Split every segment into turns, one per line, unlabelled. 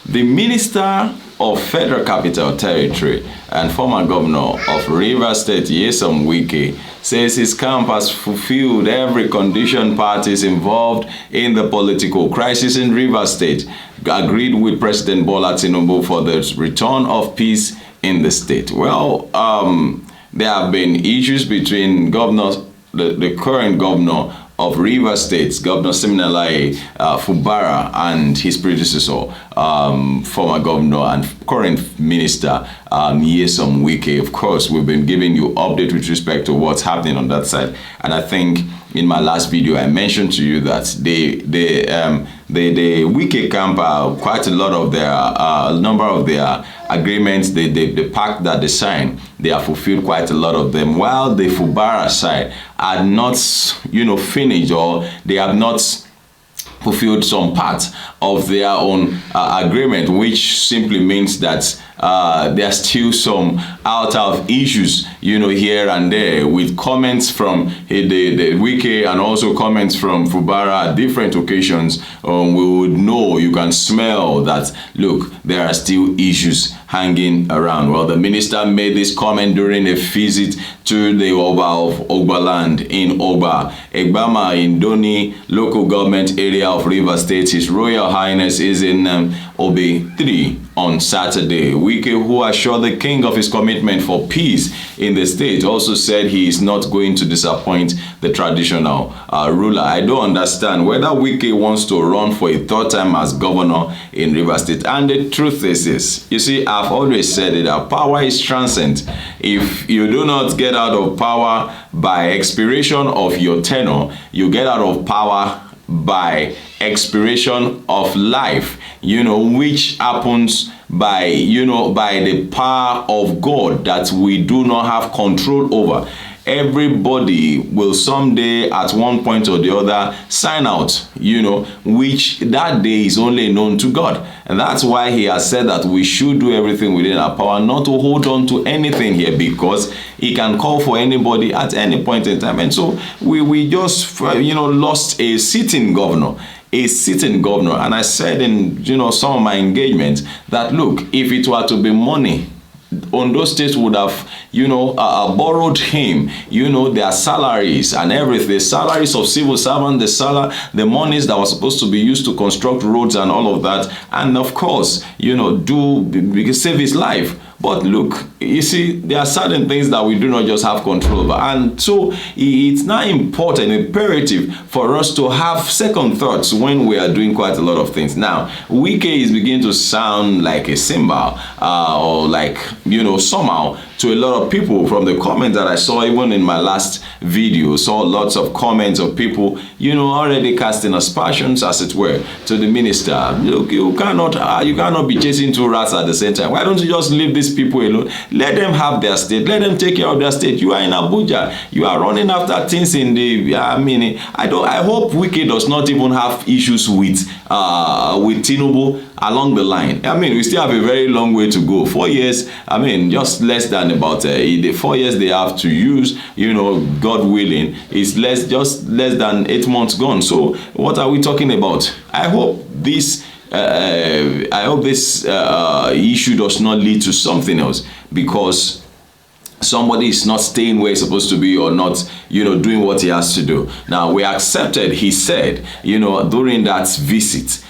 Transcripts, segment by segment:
The Minister of Federal Capital Territory and former governor of Rivers State, Nyesom Wike, says his camp has fulfilled every condition parties involved in the political crisis in Rivers State agreed with President Bola Tinubu for the return of peace in the state. Well, there have been issues between the current governor of Rivers State, Governor Siminalayi Fubara, and his predecessor, former governor and current minister, Nyesom Wike. Of course, we've been giving you update with respect to what's happening on that side. And I think in my last video, I mentioned to you that the Wike camp, quite a lot of their, number of their agreements, the pact that they signed, they have fulfilled quite a lot of them, while the Fubara side are not, finished, or they have not fulfilled some part of their own agreement, which simply means that there are still some out issues, here and there, with comments from the Wike and also comments from Fubara at different occasions. We would know, you can smell that, look, there are still issues hanging around. Well, the minister made this comment during a visit to the Oba of Ogbaland in Ogba, Egbema in Ndoni local government area of Rivers State. His Royal Highness is in Oba 3 on Saturday. Wike, who assured the king of his commitment for peace in the state, also said he is not going to disappoint the traditional ruler. I don't understand whether Wike wants to run for a third time as governor in Rivers State. And the truth is this, you see, I've always said it, that power is transient. If you do not get out of power by expiration of your tenure, you get out of power by expiration of life, which happens by the power of God that we do not have control over. Everybody will someday at one point or the other sign out, which that day is only known to God. And that's why he has said that we should do everything within our power not to hold on to anything here, because he can call for anybody at any point in time. And so we just, lost a sitting governor. And I said in, some of my engagements that, look, if it were to be money, Ondo State would have, borrowed him, their salaries and everything, the salaries of civil servants, the monies that were supposed to be used to construct roads and all of that, and of course, save his life. But look, you see, there are certain things that we do not just have control over. And so it's now important, imperative for us to have second thoughts when we are doing quite a lot of things. Now, Wike is beginning to sound like a symbol, or like, somehow, to a lot of people from the comments that I saw even in my last video. Saw lots of comments of people, already casting aspersions, as it were, to the minister. Look, you cannot be chasing two rats at the same time. Why don't you just leave these people alone? Let them have their state. Let them take care of their state. You are in Abuja. You are running after things in the. I hope Wike does not even have issues with Tinubu along the line. We still have a very long way to go. 4 years. Just less than about the 4 years they have to use. God willing, is just less than 8 months gone. So what are we talking about? I hope this issue does not lead to something else, because somebody is not staying where he's supposed to be, or not, doing what he has to do. Now, we accepted, he said, during that visit,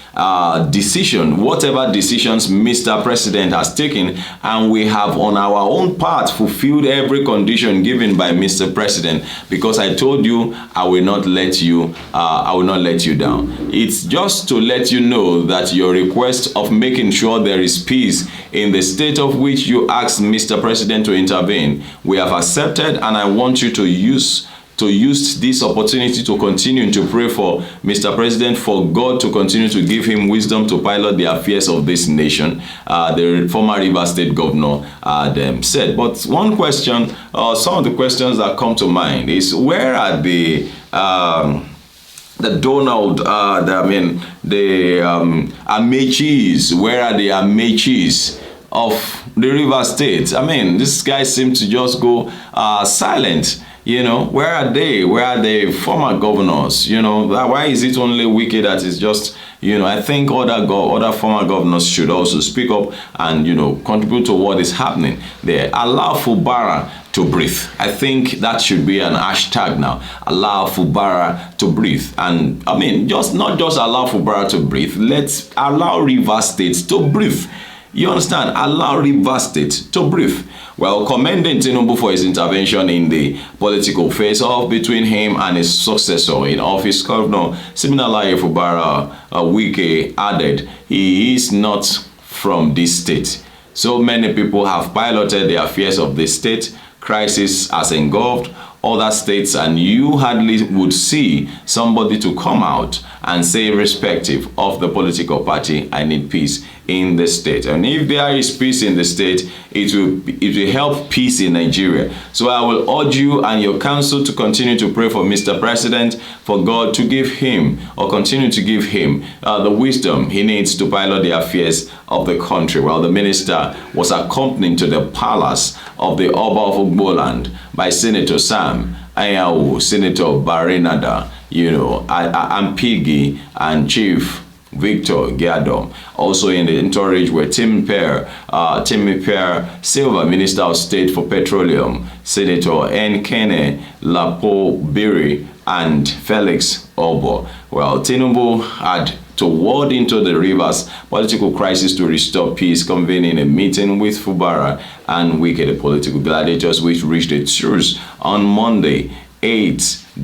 decision, whatever decisions Mr. President has taken, and we have on our own part fulfilled every condition given by Mr. President, because I told you I will not let you down. It's just to let you know that your request of making sure there is peace in the state of which you asked Mr. President to intervene, we have accepted, and I want you to use this opportunity to continue to pray for Mr. President, for God to continue to give him wisdom to pilot the affairs of this nation, the former Rivers State governor said. But one question, some of the questions that come to mind is, where are the Amechis? Where are the Amechis of the Rivers State? This guy seems to just go silent. Where are they? Where are the former governors? Why is it only Wike that is just, I think other former governors should also speak up and, contribute to what is happening there. Allow Fubara to breathe. I think that should be an hashtag now. Allow Fubara to breathe. And I mean, not just allow Fubara to breathe. Let's allow Rivers State to breathe. You understand? Allow Rivers State to breathe. Well, commending Tinubu for his intervention in the political face-off between him and his successor in office, Governor Siminalayi Fubara Wike added, he is not from this state. So many people have piloted the affairs of the state. Crisis has engulfed other states, and you hardly would see somebody to come out and say, irrespective of the political party, I need peace in the state. And if there is peace in the state, it will help peace in Nigeria. So I will urge you and your council to continue to pray for Mr. President, for God to give him, or continue to give him, the wisdom he needs to pilot the affairs of the country. Well, the minister was accompanied to the palace of the Oba of Ogbaland by Senator Sam Ayawu, Senator Barinada, Ampigi, and Chief Victor Giadom. Also in the entourage were Timmy Per Silva, Minister of State for Petroleum, Senator Nkene Lapo-Biri, and Felix Obo. Well, Tinubu had to wade into the Rivers political crisis to restore peace, convening a meeting with Fubara and Wike, the political gladiators, which reached a truce on Monday, December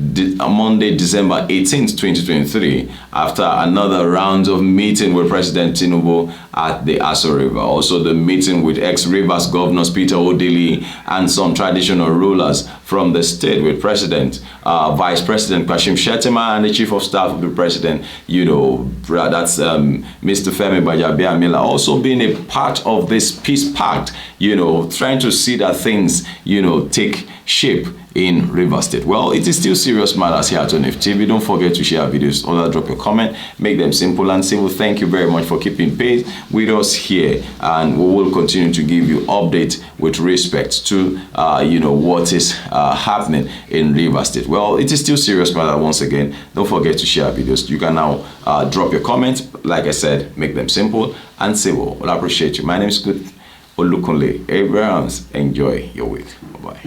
18th, 2023, after another round of meeting with President Tinubu at the Aso River. Also, the meeting with ex-Rivers governors Peter Odili and some traditional rulers from the state, with Vice President Kashim Shettima and the Chief of Staff of the President, that's Mr. Femi Bajabiamila, also being a part of this peace pact, trying to see that things, take shape in Rivers State. Well, it is still serious matters here at ONF TV. Don't forget to share videos, drop your comment, make them simple and simple. Thank you very much for keeping pace with us here, and we will continue to give you updates with respect to what is happening in Rivers State. Well, it is still serious matter. Once again, don't forget to share videos. You can now drop your comments. Like I said, make them simple and civil. Well, I appreciate you. My name is Good Olukunle Abrahams. Enjoy your week. Bye-bye.